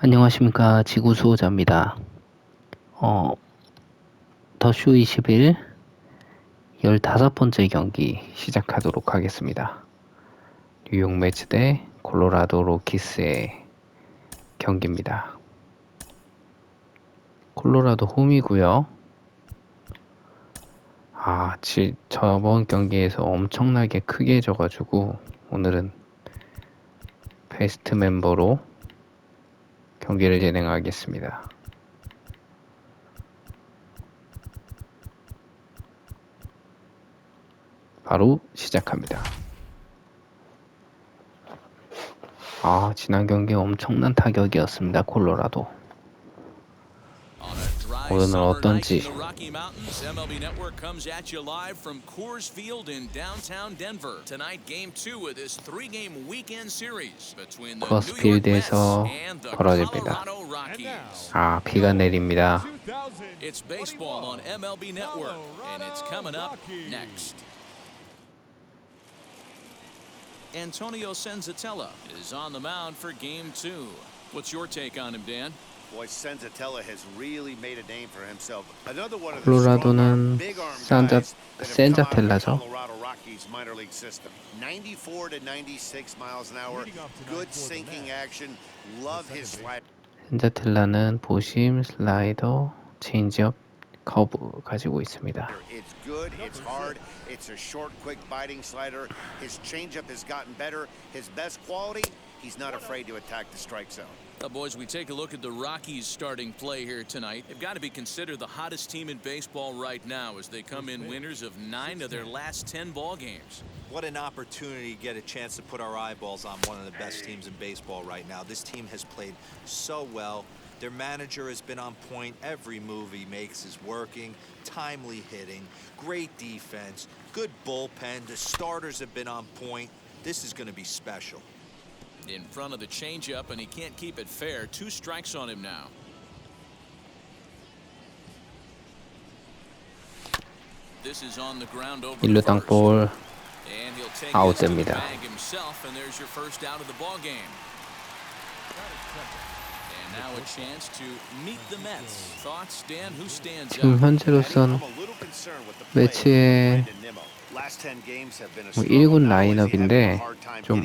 안녕하십니까. 지구 수호자입니다. 더 쇼 21 15번째 경기 시작하도록 하겠습니다. 뉴욕 매치 대 콜로라도 로키스의 경기입니다. 콜로라도 홈이고요. 저번 경기에서 엄청나게 크게 져가지고 오늘은 베스트 멤버로 경기를 진행하겠습니다. 바로 시작합니다. 지난 경기 엄청난 타격이었습니다. 콜로라도. 오늘은 어떤지. MLB Network comes at you live from Coors Field in downtown Denver. Tonight, Game 2 of this 3-game weekend series between the New York Mets and the Colorado Rockies. 비가 내립니다. It's baseball on MLB Network, and it's coming up next. Antonio Senzatella is on the mound for Game 2. What's your take on him, Dan? Boy, Senzatella has really made a name for himself. Another one of the 콜로라도는 big arm guys that have come out of the Colorado Rockies minor league system. 94 to 96 miles an hour. Good sinking action. Love his slide. 센자텔라는 보심, 슬라이더, 체인지업, 커브 가지고 있습니다. It's good, it's hard, it's a short, quick biting slider. His changeup has gotten better. His best quality, he's not afraid to attack the strike zone. Boys, we take a look at the Rockies' starting play here tonight. They've got to be considered the hottest team in baseball right now as they come in winners of 9 of their last 10 ball games. What an opportunity to get a chance to put our eyeballs on one of the best teams in baseball right now. This team has played so well. Their manager has been on point. Every move he makes is working. Timely hitting, great defense, good bullpen. The starters have been on point. This is going to be special. In front of the changeup, and he can't keep it fair. 2 strikes on him now. This is on the ground over 1루 땅볼 and he'll take 아웃됩니다. himself, and there's your first out of the ball game. And now a chance to meet the Mets. Thoughts, Dan? Who stands 지금 up? 현재로선 매치의 1군 라인업인데 좀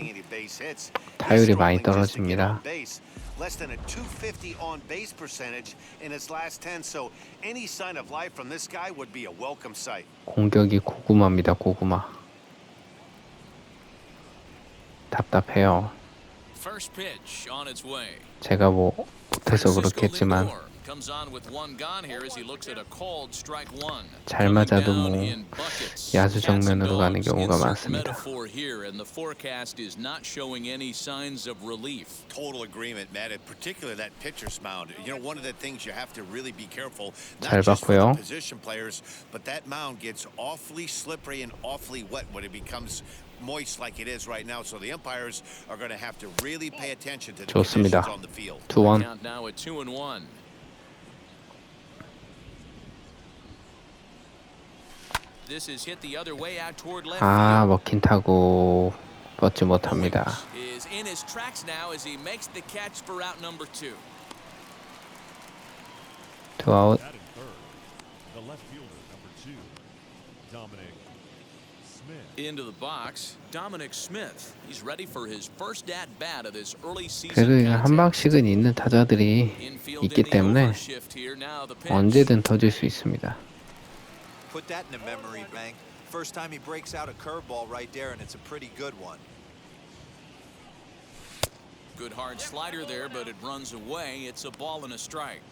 타율이 많이 떨어집니다. Less than a 250 on base percentage in his last 10, so any sign of life from this guy would be a welcome sight. 공격이 고구마입니다. 고구마. 답답해요. First pitch on its way. 제가 못해서 그렇겠지만 Comes on with 1 gone here as he looks at a called strike 1. 잘 맞아도 야수 정면으로 가는 경우가 많습니다. And the forecast is not showing any signs of relief. Total agreement, Matt. Particularly that pitcher's mound. You know, one of the things you have to really be careful. 잘 Not just for 봤고요. the position players, but that mound gets awfully slippery and awfully wet when it becomes moist like it is right now. So the umpires are going to have to really pay attention to the 좋습니다. conditions on the field. 2-1. Count now at 2-1. This is hit the other way out toward left field. 먹힌 타고 뻗지 못합니다. Is in his tracks now as he makes the catch for out number 2. 2아웃. The left fielder, number 2, Dominic Smith. Into the box, Dominic Smith. He's ready for his first at bat of this early season. 그래도 한 방씩은 있는 타자들이 있기 때문에 언제든 터질 수 있습니다. Put that in the memory bank. First time he breaks out a curveball right there, and it's a pretty good one. Good hard slider there, but it runs away. It's a ball and a strike.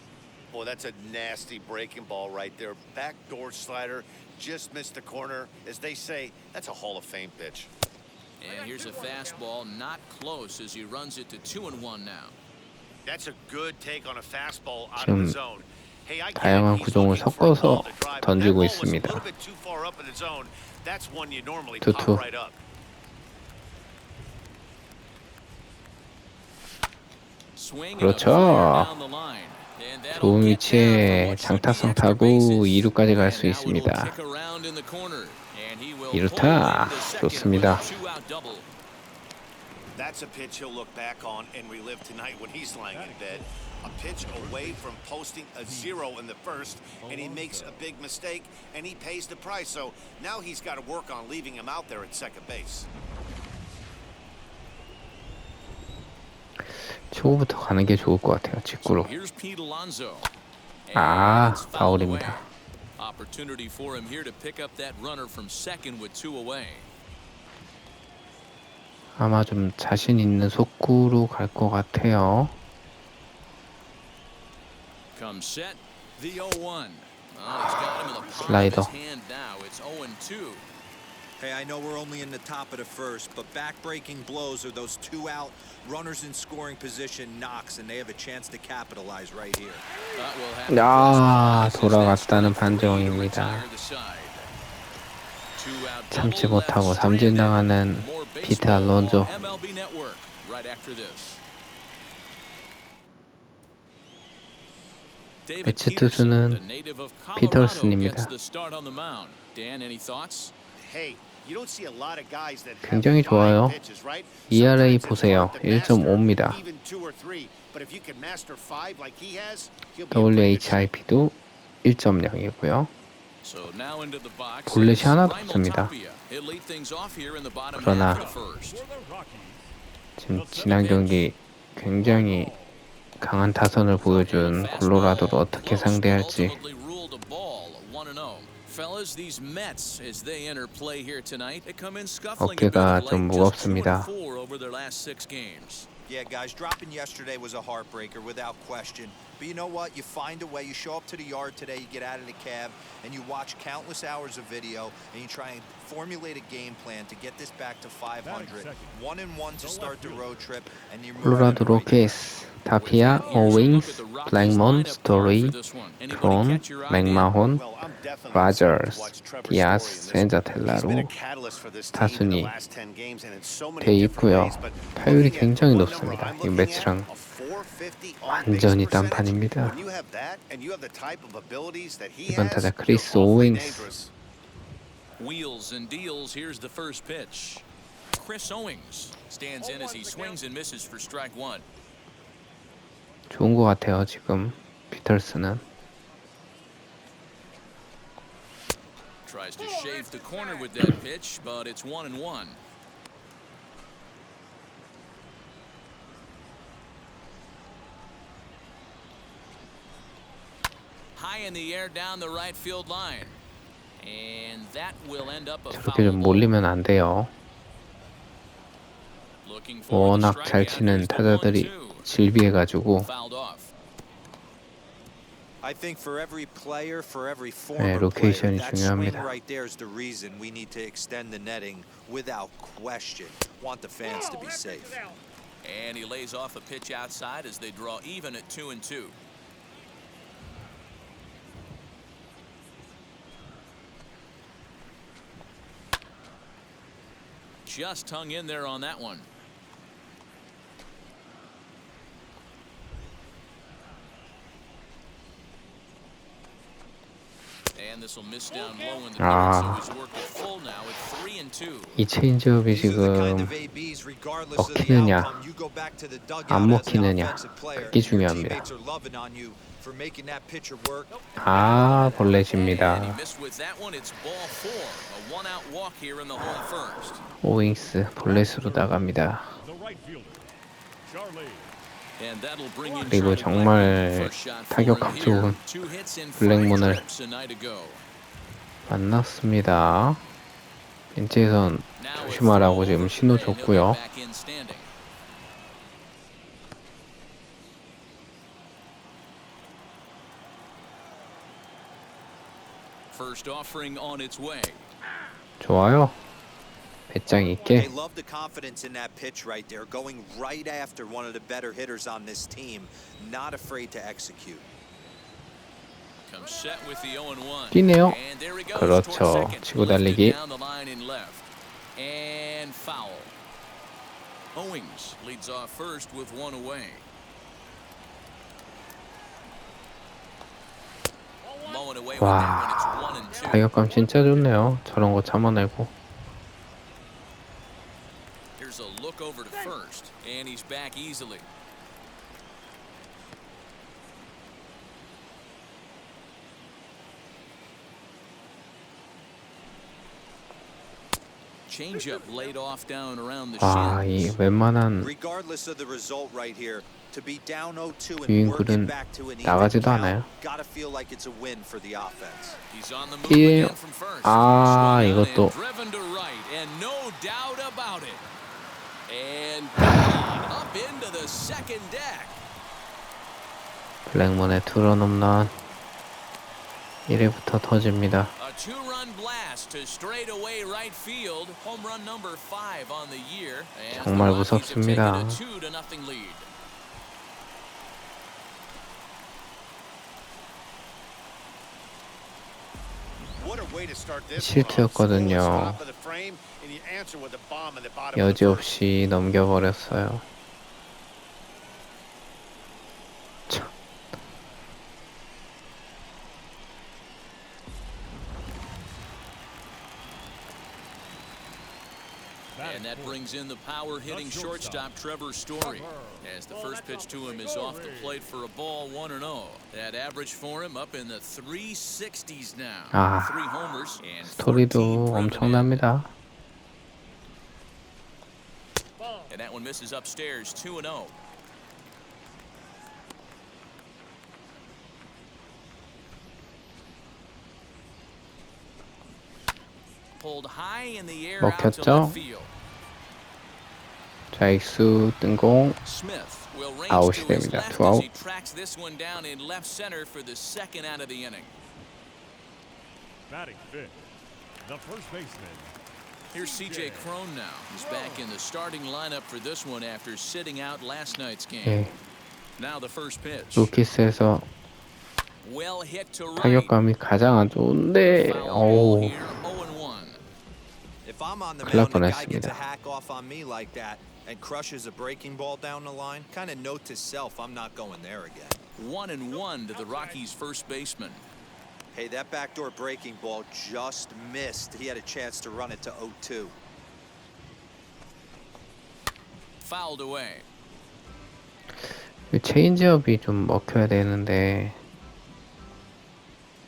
Boy, that's a nasty breaking ball right there. Backdoor slider, just missed the corner. As they say, that's a Hall of Fame pitch. And here's a fastball, not close as he runs it to 2-1 now. That's a good take on a fastball out of the zone. 다양한 구종을 섞어서 던지고 있습니다. 2-2. 그렇죠. 좋은 위치에 장타성 타고 2루까지 갈 수 있습니다. 2루타 좋습니다. That's a pitch he'll look back on and relive tonight when he's lying in bed. A pitch away from posting a 0 in the first, and he makes a big mistake, and he pays the price. So now he's got to work on leaving him out there at second base. 초구부터 가는 게 좋을 것 같아요. 직구로. Here's Pete Alonso. 아, And it's fouled away. 파울입니다. Opportunity for him here to pick up that runner from second with 2 away. 아마 좀 자신 있는 속구로 갈 것 같아요. Comes set, the 0-1. He's got him in the palm of 슬라이더. his hand now. It's 0-2. Hey, I know we're only in the top of the first, but back-breaking blows are those 2 out runners in scoring position knocks, and they have a chance to capitalize right here. That will happen. 아, 돌아갔다는 판정입니다. 참지 못하고 삼진 당하는 피트 알론소. MLB Network right after this. 매치 투수는 피터슨입니다. 굉장히 좋아요. ERA 보세요. 1.5입니다. WHIP도 1.0이고요. 볼넷이 하나도 없습니다. 그러나 지금 지난 경기 굉장히 강한 타선을 보여준 콜로라도를 어떻게 상대할지. 어깨가 좀 무겁습니다. Yeah, guys, dropping yesterday was a heartbreaker without question. But you know what? You find a way. You show up to the yard today, you get out of the cab, and you watch countless hours of video, and you try and formulate a game plan to get this back to 500. 1-1 to start the road trip, and you're 콜로라도 로키스, 타피아, 오윙스, 블랙먼, 스토리, 트론, 맥마혼, 라저스, 디아스, 센자텔라로 타순이 돼 있고요. 타율이 굉장히 높습니다. 이 매치랑 완전히 딴판입니다. 이번 타자 크리스 오윙스. Wheels and deals. Here's the first pitch. Chris Owings stands in as he swings and misses for strike 1. 좋은 것 같아요. 지금 피터슨은. Tries to shave the corner with that pitch, but it's 1-1. High in the air down the right field line. And that will end up a 저렇게 좀 foul. 몰리면 안 돼요. Looking for the 워낙 잘 strikeout. 치는 Here's the 타자들이 1-2. 질비해가지고 Fouled off. I think for every player, for every 네, former player, 로케이션이 that swing 중요합니다. right there is the reason we need to extend the netting without question. Want the fans to be safe. And he lays off a pitch outside as they draw even at 2-2. Just hung in there on that one. And this will miss down low in the 아. third, so he's worked it full now at 3-2. 이 체인지업이 These are the kind 지금 of ABs, regardless of the 먹히느냐, outcome. You go back to the dugout 안 as the 먹히느냐, offensive player, 그게 and your 중요합니다. teammates are loving on you for making that pitcher work. 아, And he 볼넷입니다. missed with that one. It's ball 4. A one-out walk here in the home first. 오윙스 볼넷으로 나갑니다. The right fielder, Charlie. And that'll bring in 그리고 Charlie 정말 Blackmon. First shot for him 타격감 here. 좋은 2 hits in 5 블랙문을 trips a night ago. 만났습니다. 벤치에선 조심하라고 지금 신호 줬고요. First offering on its way. 좋아요. 배짱 They 있게. love the confidence in that pitch right there, going right after one of the better hitters on this team, not afraid to execute. Comes set with the 0-1. 뛰네요. And there he goes 그렇죠. toward second. 치고 Lifted 달리기. down the line in left. And foul. Owings leads off first with 1 away. Low and away with that one. It's 1-2. 타격감 진짜 좋네요. 저런 거 참아내고. Here's a look over to first, and he's back easily. Changeup laid off down around the 와, 이 shins. 웬만한 Regardless of the result right here, to be down 0-2 and work 유인구는 it back to an even 나가지도 count, 않아요. gotta feel like it's a win for the offense. He's on the move 일. again from first. 아, Swung on 이것도 and driven to right, and no doubt about it. And up into the second deck. 블랙먼의 투런 홈런 1회부터 터집니다. A two-run blast to straightaway right field. Home run number 5 on the year. And 정말 the Rockies have 무섭습니다. taken a 2-0 lead. What a way to start this. 실투였거든요. 여지없이 넘겨버렸어요. 참. And that brings in the power-hitting shortstop Trevor Story. As the first pitch to him is off the plate for a ball, 1-0. That average for him up in the 360s now. 아, 3 homers and 14 스토리도 driven in. 엄청납니다. And that one misses upstairs, 2-0. Pulled high in the air out to 먹혔죠? left field. 좌익수 뜬공 Smith will range 아웃이 to his 됩니다. left as 투아웃. he tracks this one down in left center for the second out of the inning. Batting fifth, the first baseman. Here's C.J. Cron now. He's back in the starting lineup for this one after sitting out last night's game. 예, Now the first pitch. 루키스에서 Well hit to right. 타격감이 가장 안 좋은데 Foul ball 어우, here, 0-1. If I'm on the 큰일 날 mound and a guy gets 뻔했습니다. a hack off on me like that and crushes a breaking ball down the line, kind of note to self, I'm not going there again. 1-1 to the Rockies' first baseman. Hey, that backdoor breaking ball just missed. He had a chance to run it to 0-2. Fouled away. 체인지업이 좀 먹혀야 되는데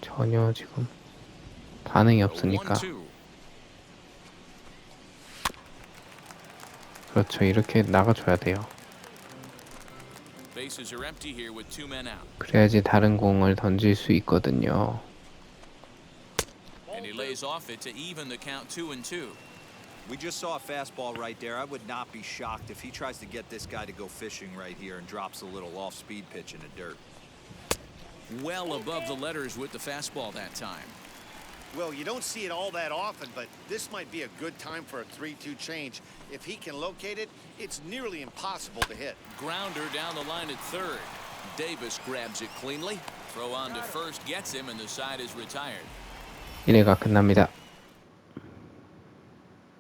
전혀 지금 반응이 없으니까 1-2. 그렇죠. 이렇게 나가줘야 돼요. Bases are empty here with 2 men out. 그래야지 다른 공을 던질 수 있거든요. And he lays off it to even the count 2-2. We just saw a fastball right there. I would not be shocked if he tries to get this guy to go fishing right here and drops a little off-speed pitch in the dirt. Well above the letters with the fastball that time. Well, you don't see it all that often, but this might be a good time for a 3-2 change. If he can locate it, it's nearly impossible to hit. Grounder down the line at third. Davis grabs it cleanly. Throw on to first gets him, and the side is retired. 1회가 끝납니다.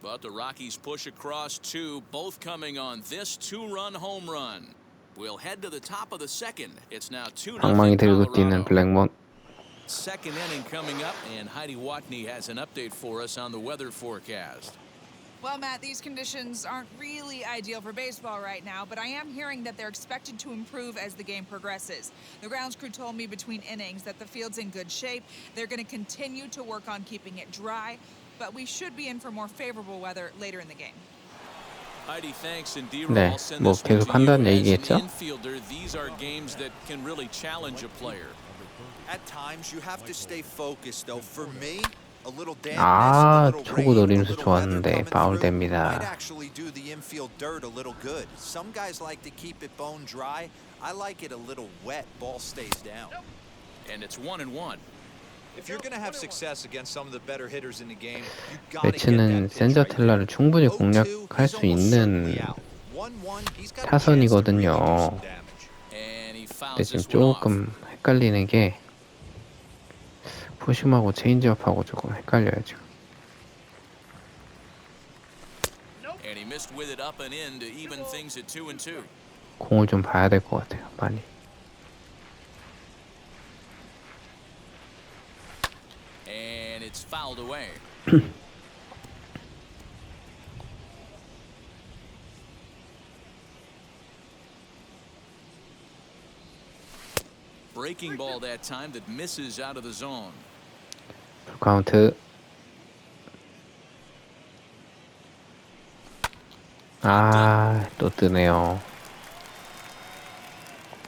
But the Rockies push across 2, both coming on this 2-run home run. We'll head to the top of the second. It's now 2-0 방망이 들고 뛰는 Colorado. 블랙먼. Second inning coming up, and Heidi Watney has an update for us on the weather forecast. Well, Matt, these conditions aren't really ideal for baseball right now, but I am hearing that they're expected to improve as the game progresses. The grounds crew told me between innings that the field's in good shape. They're going to continue to work on keeping it dry, but we should be in for more favorable weather later in the game. Heidi, thanks, and 네, D-Roll send 뭐 this one 계속 to you. 한다는 As an 얘기겠죠? infielder, these are games that can really challenge a player. At times, you have to stay focused, though. For me, a little dampness, 아, a little 초구 rain, a 노림수 little weather 좋았는데 coming 파울 through might 됩니다. actually do the infield dirt a little good. Some guys like to keep it bone dry. I like it a little wet. Ball stays down. And it's 1-1. If you're going to have success against some of the better hitters in the game, you got to get 매치는 that pitch right 센저텔라를 there. 충분히 0-2, 공략할 he's 수 almost 있는 certainly out. 1-1, he's got a chance to really do 타선이거든요. some damage. And he 근데 fouls 지금 this one off. 조금 헷갈리는 게 푸심하고 체인지업하고 조금 헷갈려요 지금. And he missed with it up and in to even things at 2-2. 공을 좀 봐야 될 것 같아요. 많이. And it's fouled away. breaking ball that time that misses out of the zone. 카운트. 또 뜨네요.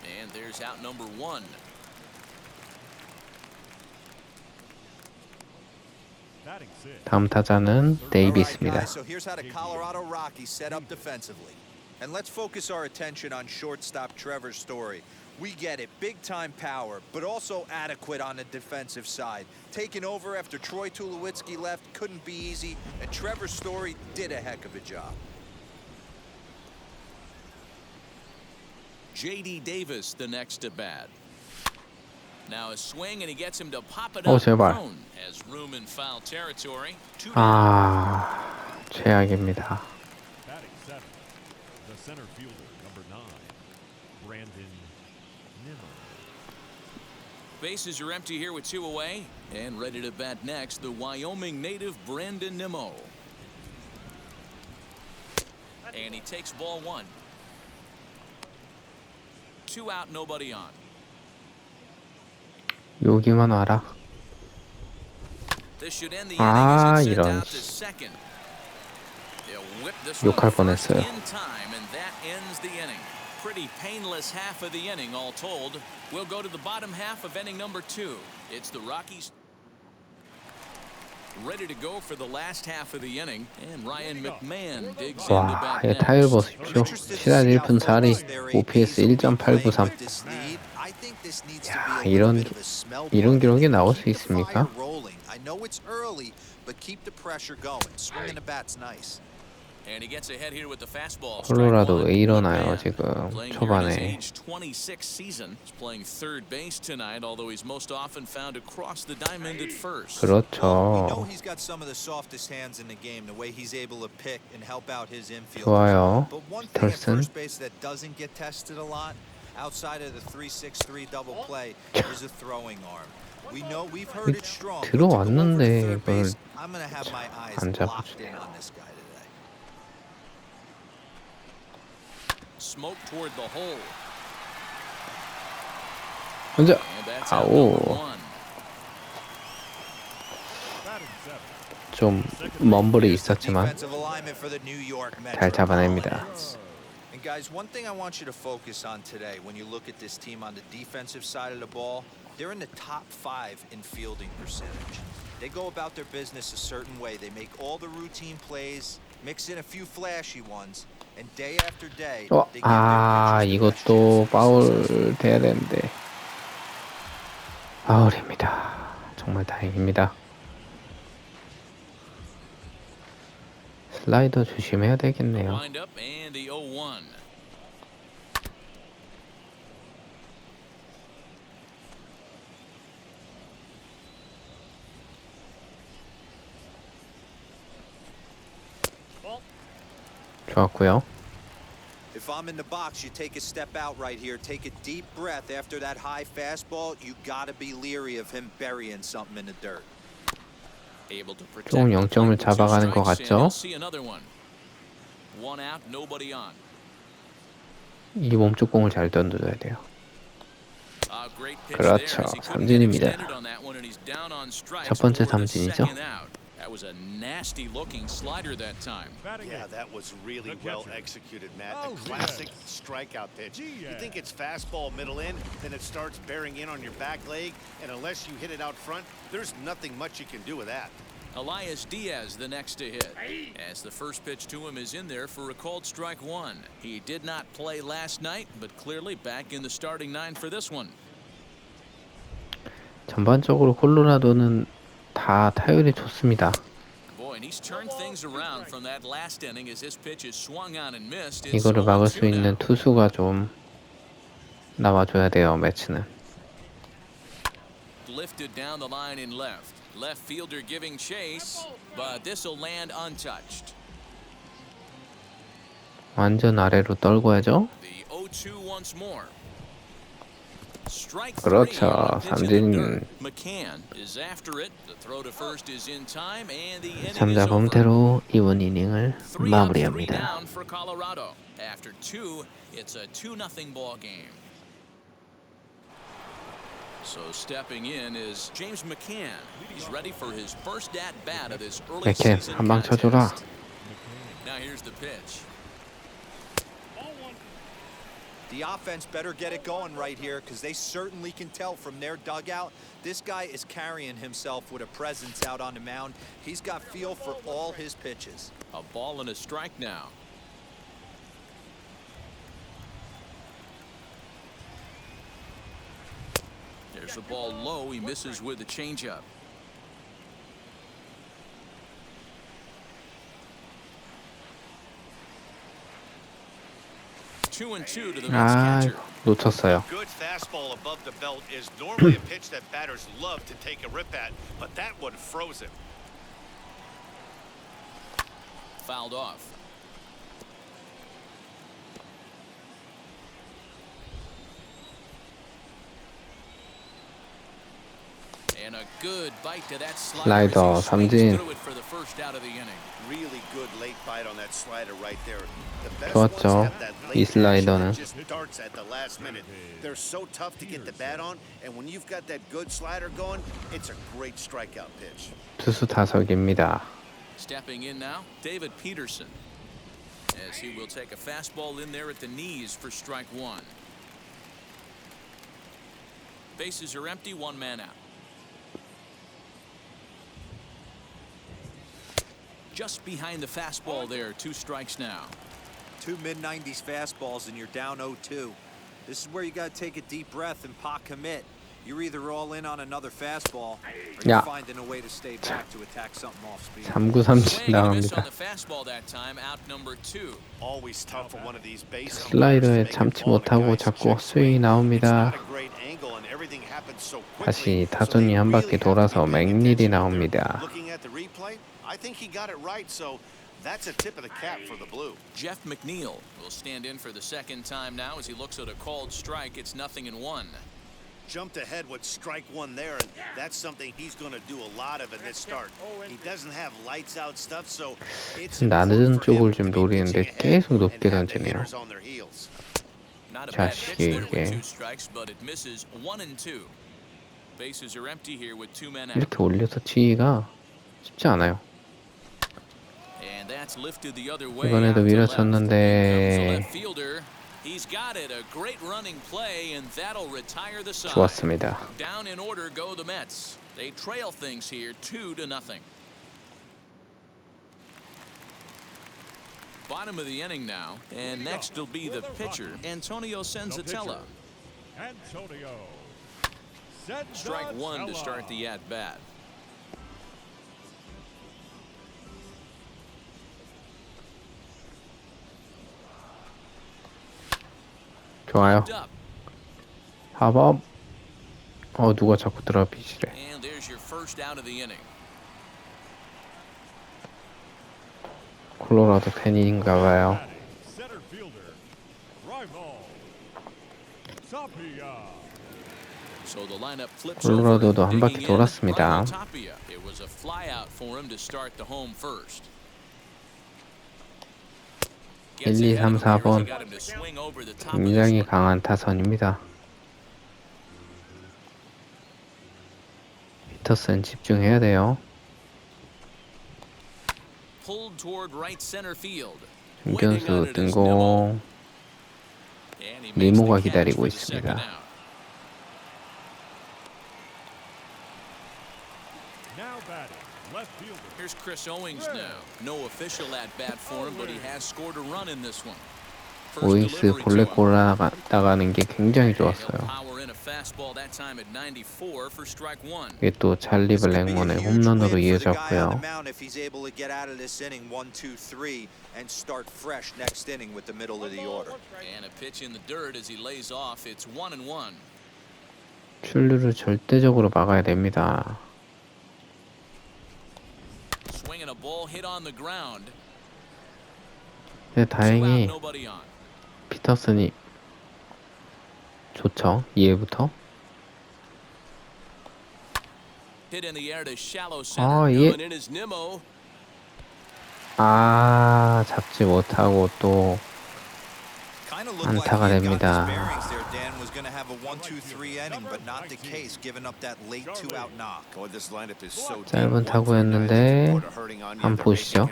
And there's out number one. 다음 타자는 데이비스입니다. So here's how the Colorado Rockies set up defensively. And let's focus our attention on shortstop Trevor Story. We get it, big time power, but also adequate on the defensive side. Taking over after Troy Tulowitzki left couldn't be easy, and Trevor Story did a heck of a job. J.D. Davis, the next to bat. Now a swing, and he gets him to pop it up. 제발. Has room in foul territory. 최악입니다. Batting seventh, the center fielder, number 9, Brandon Nimmo. Bases are empty here with 2 away, and ready to bat next, the Wyoming native Brandon Nimmo. And he takes ball 1. 2 out, nobody on. 여기만 와라. This should end the inning as it's sent 이런. out to second. They'll whip this 욕할 one first 뻔했어요. in time, and that ends the inning. Pretty painless half of the inning, all told. We'll go to the bottom half of inning number 2. It's the Rockies ready to go for the last half of the inning, and Ryan McMahon digs in to 와, bat 이 타율 next. 보십시오. 시간 1분 4리, OPS 1.893. 야, 이런 기록이 나올 수 있습니까? I know it's early, but keep the pressure going. Swinging the bat's nice. And he gets ahead here with the fastball. 콜로라도 왜 이러나요, McMahon, 지금 playing here in his 초반에. age 26 season. He's playing third base tonight, although he's most often found across the diamond at first. We know 그렇죠. he's got some of the softest hands in the game, the way he's able to pick and help out his infield. 좋아요. But one thing at 스텔슨. first base that doesn't get tested a lot, outside of the 3-6-3 double play, is a throwing arm. We know we've heard it's strong. but to go over to 들어왔는데 third base, 이걸 I'm gonna have my eyes 안 locked 잡아주네요. in on this guy today. Smoke toward the hole. 먼저 And that's out number 아오. 1. Batting seventh, 좀 먼볼이 있었지만 Defensive alignment for the New York Mets. 잘 잡아냅니다. And guys, one thing I want you to focus on today when you look at this team on the defensive side of the ball, they're in the top 5 in fielding percentage. They go about their business a certain way. They make all the routine plays, mix in a few flashy ones, and day after day, they give their pitchers the best 이것도 chance. 파울 돼야 되는데 파울입니다. 정말 다행입니다. 슬라이더 조심해야 되겠네요. Wind up and the 0-1. 좋았고요. If I'm in the box, you take a step out right here. Take a deep breath after that high fastball. You gotta be leery of him burying something in the dirt. Able to protect 조금 the 영점을 plate with 2 잡아가는 것 strikes, and 같죠? he'll see another one. 1 out, nobody on. 이 몸쪽 공을 잘 던져줘야 돼요. Great pitch 그렇죠. there as he couldn't get 삼진입니다. extended on that one, and he's down on strikes 첫 번째 for the 삼진이죠. second out. That was a nasty looking slider that time. batting Yeah, eighth, that was really The well catcher. executed, Matt. Oh, A classic strikeout pitch. Gee, You think it's fastball middle in, then it starts bearing in on your back leg, and unless you hit it out front, there's nothing much you can do with that. Elias Diaz the next to hit, as the first pitch to him is in there for a called strike 1. He did not play last night, but clearly back in the starting 9 for this one. 전반적으로 콜로라도는 다 타율이 좋습니다. Boy, and he's turned things around from that last inning as his pitch is swung on and missed. It's 이거를 막을 수 0-2 있는 now. 투수가 좀 나와줘야 돼요, 매치는. Lifted down the line in left. Left fielder giving chase, but this will land untouched. 완전 아래로 떨궈야죠. The 0-2 once more. Strike 3 그렇죠. on a pitch in the 삼진. dirt. McCann is after it. The throw to first is in time, and the inning is 3자 over. 범퇴로 이번 이닝을 3 up, 3 마무리합니다. down for Colorado. After 2, it's a 2-0 ball game. So stepping in is James McCann. He's ready for his first at bat of this early 맥캔 season 한 방 쳐줘라. contest. Now here's the pitch. The offense better get it going right here because they certainly can tell from their dugout. This guy is carrying himself with a presence out on the mound. He's got feel for all his pitches. A ball and a strike now. There's the ball low. He misses with the changeup. Two and two to the Mets 아, catcher. 놓쳤어요. Good fastball above the belt is normally a pitch that batters love to take a rip at, but that one froze him. Fouled off. And a good bite to that slider. 슬라이더 as he swings 삼진. through it for the first out of the inning. Really good late bite on that slider right there. The best 좋았죠. ones have that 이 late action 슬라이더는. that just darts at the last minute. They're so tough to get the bat on, and when you've got that good slider going, it's a great strikeout pitch. 투수 타석입니다. Stepping in now, David Peterson. As he will take a fastball in there at the knees for strike one. Bases are empty, one man out. Just behind the fastball there, two strikes now. Two mid-90s fastballs and you're down 0-2. This is where you got to take a deep breath and pot commit. You're either all in on another fastball or you're 야. finding a way to stay back to attack something off speed. 3구 삼진 Swing and a miss on 나갑니다. the fastball that time, out number two. Always tough for one of these base 슬라이더에 참지 못하고 자꾸 스윙이 나옵니다. 다시 타선이 한 바퀴 돌아서 맥릴이 나옵니다. I think he got it right, so that's a tip of the cap for the blue. Jeff McNeil will stand in for the second time now as he looks at a called strike. It's 0-1. Jumped ahead with strike one there, and that's something he's going to do a lot of in this start. He doesn't have lights out stuff, so it's 낮은 important for him 쪽을 to 좀 be 노리는데 pitching ahead 계속 높게 and have the 던지네요. hitters on their heels. Not a bad pitch there with 자식이. two strikes, but it misses 1-2. Bases are empty here with two men out. 이렇게 올려서 치기가 쉽지 않아요. And that's lifted the other way. 이번에도 out to left. 밀어쳤는데 Here comes the left fielder. He's got it. A great running play, and that'll retire the side. 좋았습니다. Down in order go the Mets. They trail things here 2-0. Bottom of the inning now, and next will be the pitcher, Antonio Senzatella. Antonio. Strike one to start the at-bat. 좋아요. Up. 하법. 누가 자꾸 드랍이시래. And there's your first out of the inning. 콜로라도 팬인가봐요. Center fielder. Rival. Tapia. So the lineup flips over. 콜로라도도 한 바퀴 Digging in, 돌았습니다. Rival Tapia. It was a flyout for him to start the home first. 1, 2, 3, 4번 Got him to swing over the top of 굉장히 this one. 강한 타선입니다. 피터슨 집중해야 돼요. Pulled toward right center field. 중견수 뜬공. And he makes 니모가 the catch 기다리고 for the second 있습니다. out. Now batting. Left fielder. Here's Chris Owings now. No official at bat for him, but he has scored a run in this one. First 오잉스 delivery 볼넷 to him. 골라나가는 게 굉장히 And he'll 좋았어요. power in a fastball that time at 94 for strike one. 이게 또 찰리 This could be a 블랙먼의 huge 홈런으로 win for the guy on the 이어졌고요. mound if he's able to get out of this inning 1-2-3 and start fresh next inning with the middle of the order. And a pitch in the dirt as he lays off. It's 1-1. 출루를 절대적으로 막아야 됩니다. Swinging a ball hit on the ground. 근데 2 out, 다행히 nobody on. 피터슨이 좋죠. 2회부터. Hit in the air to shallow center. 예. Going in is Nimmo. 잡지 못하고 또 Kind of looked like 안타가 he had got his 됩니다. bearings there, Dan. Was was going to have a 1-2-3 inning, but not the case, giving up that late 2-out knock. Oh, this lineup is so 짧은 타구였는데 한번 보시죠.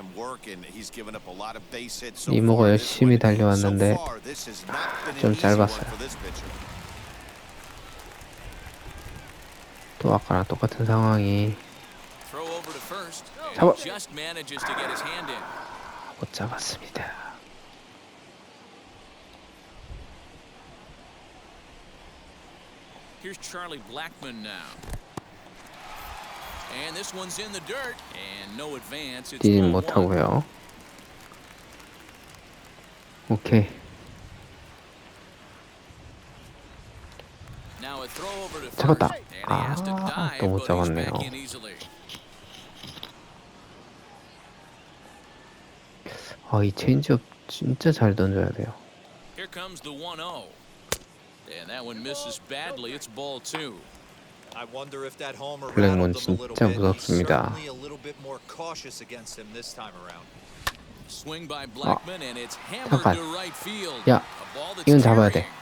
이모가 열심히 달려왔는데 좀 짧았어요. 또 아까랑 똑같은 상황이 잡아! 못 잡았습니다. Here's Charlie Blackmon now. And this one's in the dirt. And no advance. It's 뛰진 1. 못하고요. 오케이. Now a throw over to 잡았다. first. And he has to dive, 또 못 but he's 잡았네요. back in easily. 이 체인지업 진짜 잘 던져야 돼요. Here comes the 1-0. And that one misses badly. It's ball 2. I wonder if that homer 블랙몬 rattled him a little 진짜 bit. He's 무섭습니다. certainly a little bit more cautious against him this time around. Swing by Blackmon and it's hammered 잠깐. to right field. 야, A ball that's 이건 잡아야 돼. carrying.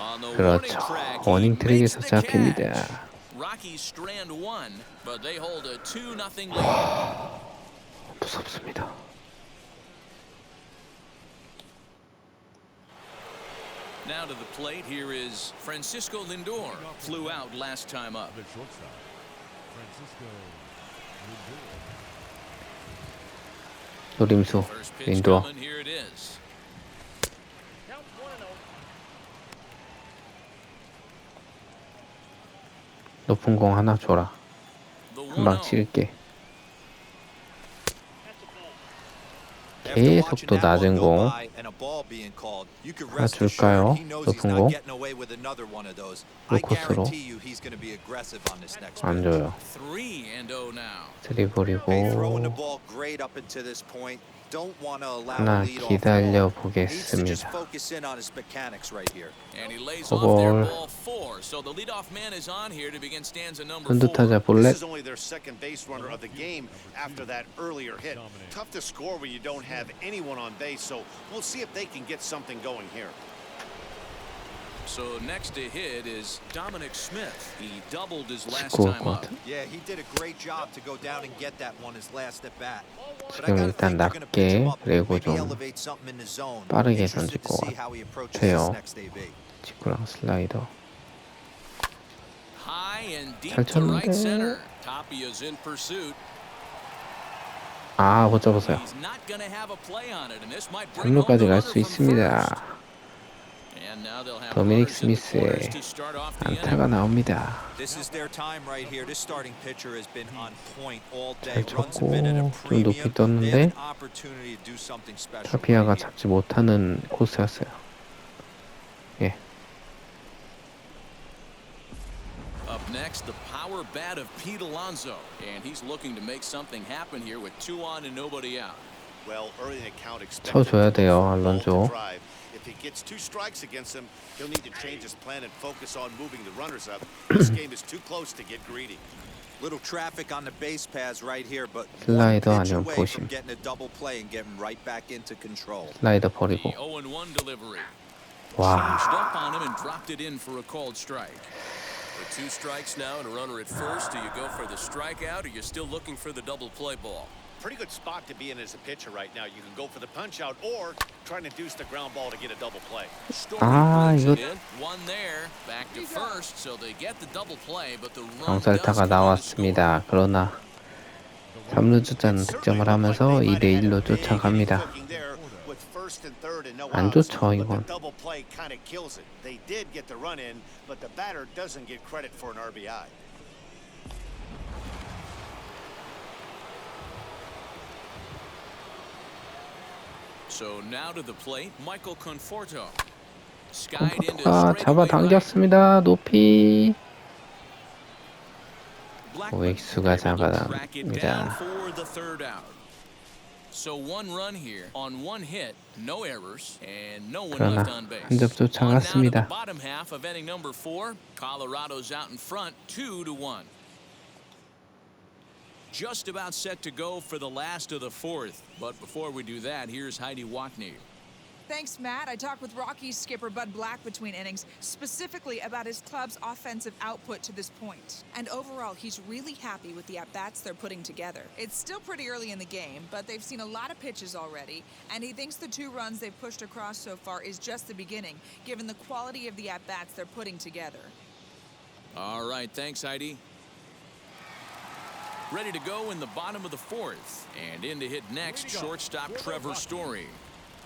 On the 그렇죠. warning track, 워닝 he 트랙에서 makes the 잡힙니다. catch. Rockies strand 1, but they hold a 2-0 lead. 무섭습니다. Now to the plate, here is Francisco Lindor. Flew out last time up. The shortstop, Francisco Lindor. 노림수 First pitch 린도 coming, here it is. 높은 공 하나 줘라. The 한방 1-0. 칠게. After 계속 watching 또 that one 낮은 go 공 by and a ball being called, you could 하나 rest 줄까요? assured he knows he's 높은 not 공 getting away with another one of those. I 로코스로 guarantee you he's going to be aggressive on this next 안 pitch. 줘요. 3-0 now. 드리블이고 Hey, throwing the ball great up into this point. Don't want to allow 하나 a lead off 기다려 ball. Needs to just 보겠습니다. focus in on his mechanics right here. And he lays off their 볼. ball 4. So the leadoff man is on here to begin stanza number 선두 4. 타자 볼넷. This is only their second base runner of the game after that earlier hit. Tough to score when you don't have anyone on base, so we'll see if they can get something going here. So next to hit is Dominic Smith. He doubled his last 19올 time 것 up. 같은. Yeah, he did a great job to go down and get that one his last at bat. But I 지금 gotta 일단 think they're gonna pitch him 낮게 up, 그리고 maybe 좀 elevate something in the zone. 빠르게 Interested 던질 to 것 see how he approaches 같아요. this next AB. 직구랑 슬라이더. High and deep 잘 to right 쳤는데. center. Tapia's in pursuit. 못 잡았어요. He's not going to have a play on it, and this might bring home the 종료까지 갈 runner 수 from 있습니다. first. And now they'll have 도미닉 runners in the corners 스미스의 to start off the 안타가 inning. 나옵니다. This is their time right here. This starting pitcher has been on point all 잘 day. Runs have 쳤고 been at a 좀 높이 premium. They 떴는데 have an opportunity to do something special. 타피아가 right here. 잡지 못하는 코스였어요. 예, Up next, the power bat of Pete Alonso, and he's looking to make something happen here with 2 on and nobody out. Well, early in the count, 쳐줘야 돼요, ball to 알론조. drive. If he gets 2 strikes against him, he'll need to change his plan and focus on moving the runners up. This game is too close to get greedy. Little traffic on the base paths right here, but 슬라이더 one pitch 아니면 away 포심. from getting a double play and getting right back into control. 슬라이더 The 버리고 0-1 delivery. 와, Changed up on him and dropped it in for a called strike. With 2 strikes now and a runner at first, do you go for the strikeout or you're still looking for the double play ball? Pretty good spot to be in as a pitcher right now. You can go for the punch out or try and induce the ground ball to get a double play. Story brings 이거 it in. One there, back to first, so they get the double play, but the run does 병살타가 come on to score. 나왔습니다. 그러나 3루 주자는 득점을 하면서 2대1로 쫓아갑니다. 안 좋죠, 이건. Double play kind of kills it. They did get the run in, but the batter doesn't get credit for an RBI. So now to the plate, Michael Conforto. Skied into 콤포토가 straightaway right. 잡아당겼습니다. 높이. Blackmon 오익수가 able to track it down 잡아당깁니다. for the 3rd out. So 1 run here on 1 hit, no errors, and no one 그러나 left on base. 한 점 On now to the 쫓아갔습니다. bottom half of inning number 4. Colorado's out in front, 2-1. Just about set to go for the last of the 4th. But before we do that, here's Heidi Wackney. Thanks, Matt. I talked with Rockies skipper Bud Black between innings, specifically about his club's offensive output to this point. And overall, he's really happy with the at-bats they're putting together. It's still pretty early in the game, but they've seen a lot of pitches already, and he thinks the 2 runs they've pushed across so far is just the beginning, given the quality of the at-bats they're putting together. All right, thanks, Heidi. Ready to go in the bottom of the 4th. And in to hit next, shortstop Trevor Story.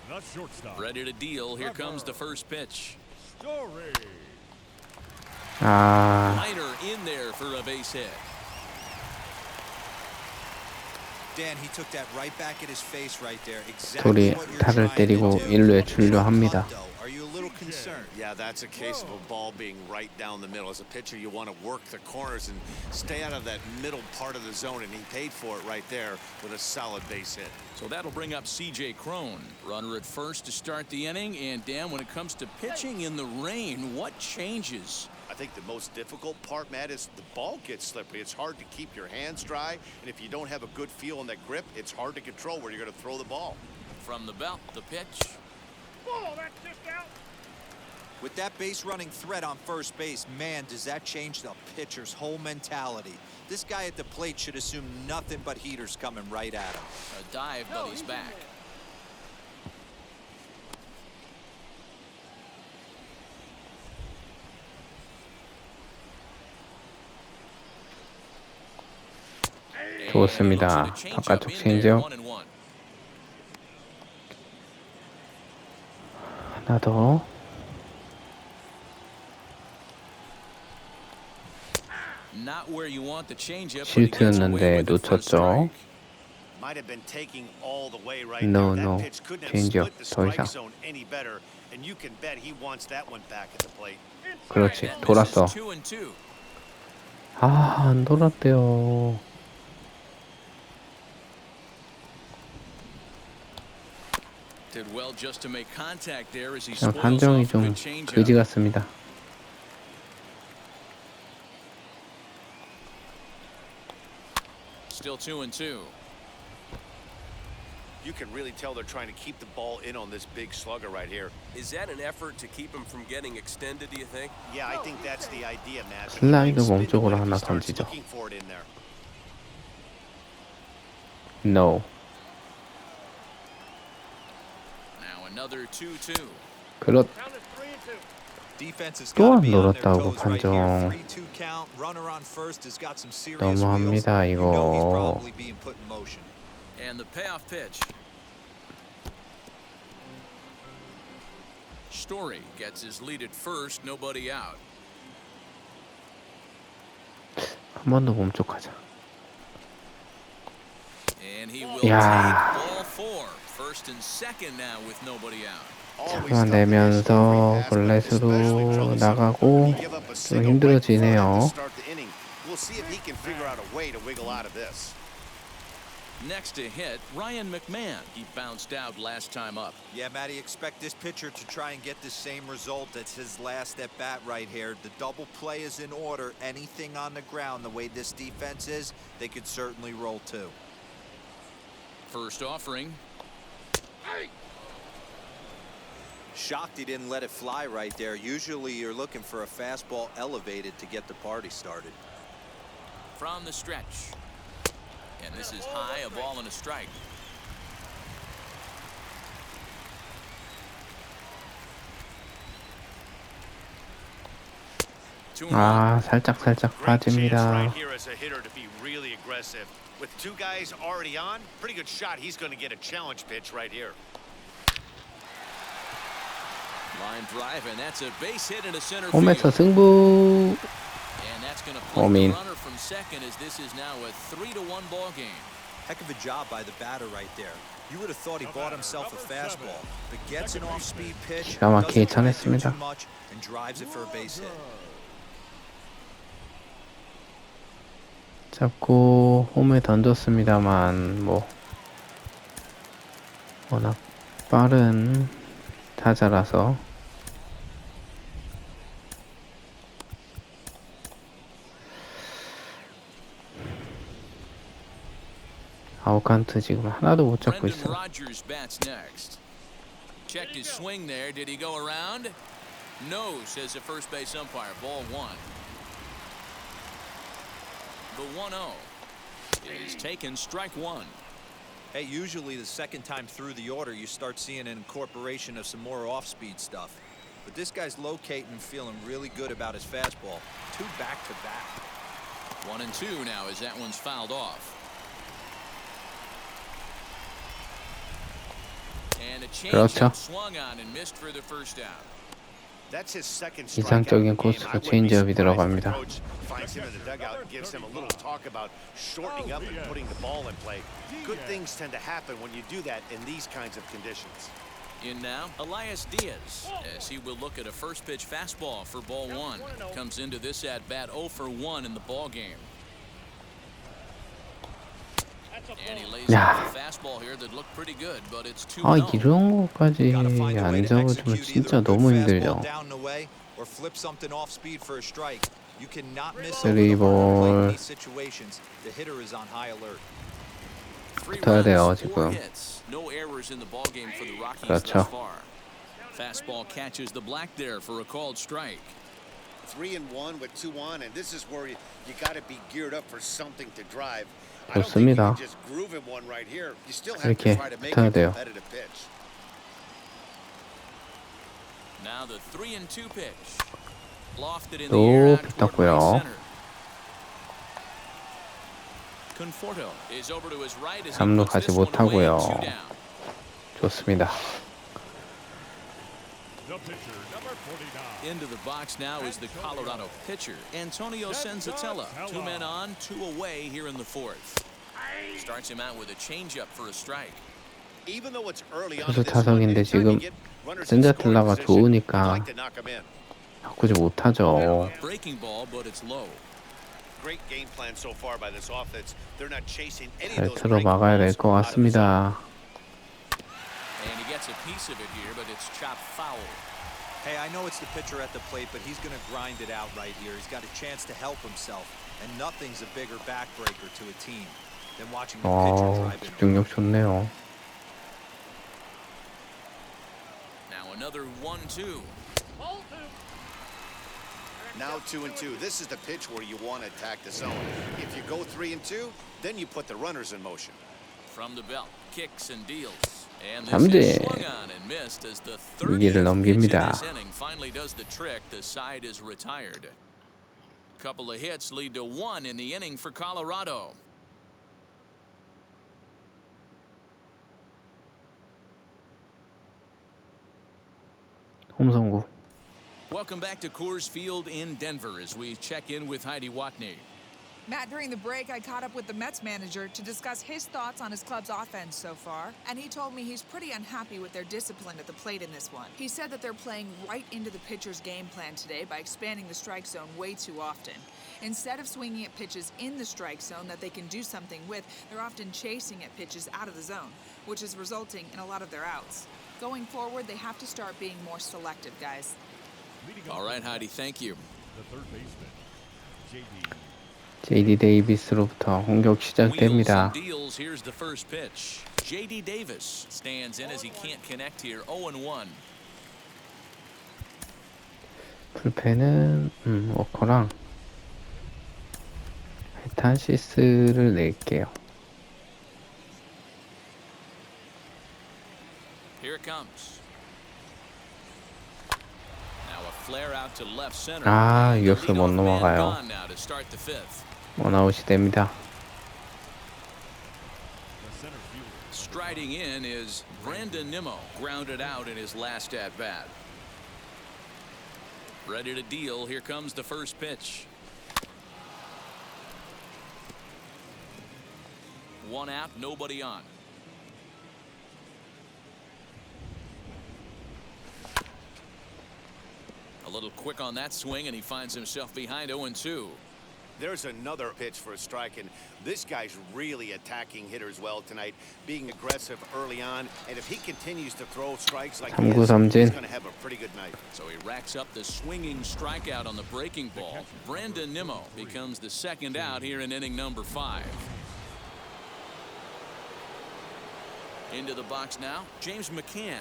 The shortstop. Ready to deal. Here comes the first pitch. Story. Liner in there for a base hit. Dan, he took that right back at his face right there. Exactly 스토리 what you're 타를 trying to 때리고 do. 1루에 It's a 출루합니다. bunt, though. Are you a little concerned? Yeah, that's a case of a ball being right down the middle. As a pitcher, you want to work the corners and stay out of that middle part of the zone, and he paid for it right there with a solid base hit. So that'll bring up C.J. Crone. Runner at first to start the inning. And, Dan, when it comes to pitching in the rain, what changes? I think the most difficult part, Matt, is the ball gets slippery. It's hard to keep your hands dry, and if you don't have a good feel on that grip, it's hard to control where you're going to throw the ball. From the belt, the pitch. With that base running threat on first base, man, does that change the pitcher's whole mentality. This guy at the plate should assume nothing but heaters coming right at him. A dive, but he's back. 좋습니다. 바깥쪽 체인지업. 하나 더. 실투였는데 놓쳤죠. No. 체인지업. 더 이상. 그렇지. 돌았어. 안 돌았대요. 그냥 판정이 좀 그지 같습니다. Still 2-2. You can really tell they're trying to keep the ball in on this big slugger right here. Is that an effort to keep him from getting extended, do you think? Yeah, I think that's the idea, Matt. 슬라이드 몸쪽으로 하나 던지죠. Looking for it in there. No. Now another 2-2. 그렇. 또 안 돌았다고 판정. 너무합니다 이거. And the payoff pitch. Story gets his lead at first, nobody out. 한 번 더 몸쪽 가자. And he will take ball 4. First and second now with nobody out. 잡아내면서 볼넷으로 나가고 좀 힘들어지네요. Next to hit, Ryan McMahon. He bounced out last time up. Yeah, Matty, expect this pitcher to try and get the same result as his last at bat right here. The double play is in order. Anything on the ground, the way this defense is, they could certainly roll too. First offering. Shocked he didn't let it fly right there. Usually you're looking for a fastball elevated to get the party started. From the stretch. And this is high, a ball and a strike. 살짝 빠집니다. With 2 guys already on, pretty good shot. He's going to get a challenge pitch right here. Line drive, and that's a base hit into center 홈에서 field. 승부. And that's going to put the runner from second as this is now a 3-1 ball game. Heck of a job by the batter right there. You would have thought he bought himself a fastball, but gets an off-speed pitch, 기가 막히게 doesn't let it do 쳐냈습니다. too much, and drives it for a base hit. 잡고 홈에 던졌습니다만 뭐 워낙 빠른 타자라서 아웃카운트 지금 하나도 못 잡고 있어. Checked his swing there. Did he go around? No, says the first base umpire. Ball one. The 1-0 is taken, strike one. Hey, usually the second time through the order, you start seeing an incorporation of some more off-speed stuff. But this guy's locating and feeling really good about his fastball. 2 back-to-back. 1-2 now as that one's fouled off. And a 그렇죠. changeup swung on and missed for the first out. That's his second strikeout. 이상적인 코스로 체인지업이 들어갑니다. Finds him in the dugout and gives him a little talk about shortening up and putting the ball in play. Good things tend to happen when you do that in these kinds of conditions. In now, Elias Diaz, as he will look at a first pitch fastball for ball one. Comes into this at bat 0 for 1 in the ball game. And he lays off a fastball here that looked pretty good, but it's 2-0. 이런 거까지 안 잡아주면 진짜 너무 힘들죠. Or flip something off speed for a strike. You cannot miss 쓰리볼. these situations. The hitter is on high alert. 붙어야 돼요 지금. No errors in the ball game for the Rockies 그렇죠. thus far. Fastball catches the black there for a called strike. 3-1 with 2 on, and this is where you got to be geared up for something to drive. 좋습니다. 이렇게 붙어야 돼요. Now the 3-2 pitch. Lofted in the air out toward right center. Conforto is over to his right as he 3루 puts 가지 this one away 못하고요. and 2 down. 좋습니다. The pitcher, number 49. Into the box now is the Colorado pitcher, Antonio Senzatella. 2 men on, 2 away here in the 4th. Starts him out with a changeup for a strike. 투수 타석인데 지금 센자틀라가 좋으니까 바꾸지 못하죠. Breaking ball, but it's low. 잘 틀어 막아야 될 것 같습니다. And he gets a piece of it here, but it's chopped foul. Hey, I know it's the pitcher at the plate, but he's going to grind it out right here. He's got a chance to help himself, and nothing's a bigger backbreaker to a team than watching the pitcher drive in. 집중력 좋네요. Now another 1-2. Now 2-2. This is the pitch where you want to attack the zone. If you go 3-2, then you put the runners in motion. From the belt, kicks and deals. And this 삼진. is swung on and missed as the 30th 위기를 pitch in 넘깁니다. this inning finally does the trick. The side is retired. Couple of hits lead to 1 in the inning for Colorado. 홈성구. Welcome back to Coors Field in Denver as we check in with Heidi Watney. Matt, during the break, I caught up with the Mets manager to discuss his thoughts on his club's offense so far, and he told me he's pretty unhappy with their discipline at the plate in this one. He said that they're playing right into the pitcher's game plan today by expanding the strike zone way too often. Instead of swinging at pitches in the strike zone that they can do something with, they're often chasing at pitches out of the zone, which is resulting in a lot of their outs. Going forward, they have to start being more selective, guys. All right, Heidi, thank you. The third baseman, J.D. JD 데이비스로부터 공격 시작됩니다. Deals. Here's the first pitch. J.D. Davis stands in as he can't connect here. 0-1. 불펜은 워커랑 헤탄시스를 낼게요. Here it comes. Now a flare out to left center. 유격수 못 넘어가요. Now to start the 5th. 원아웃이 됩니다. Striding in is Brandon Nimmo, grounded out in his last at bat. Ready to deal. Here comes the first pitch. 1 out, nobody on. A little quick on that swing, and he finds himself behind 0-2. There's another pitch for a strike, and this guy's really attacking hitters well tonight, being aggressive early on, and if he continues to throw strikes like he is, he's going to have a pretty good night. So he racks up the swinging strikeout on the breaking ball. Brandon Nimmo becomes the second out here in inning number 5. Into the box now, James McCann.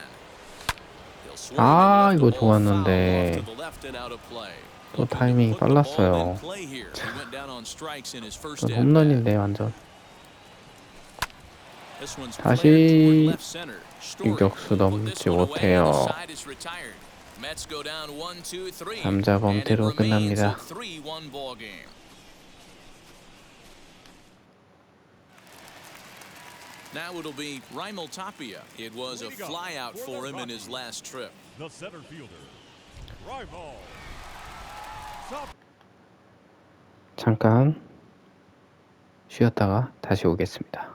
아, 이거 좋았는데 또 타이밍이 빨랐어요. 또 홈런인데 완전. 다시 유격수 넘지 못해요. 3자 범퇴로 끝납니다. Now it'll be Raimel Tapia. It was a flyout for him in his last trip. The center fielder, Raimel. 잠깐 쉬었다가 다시 오겠습니다.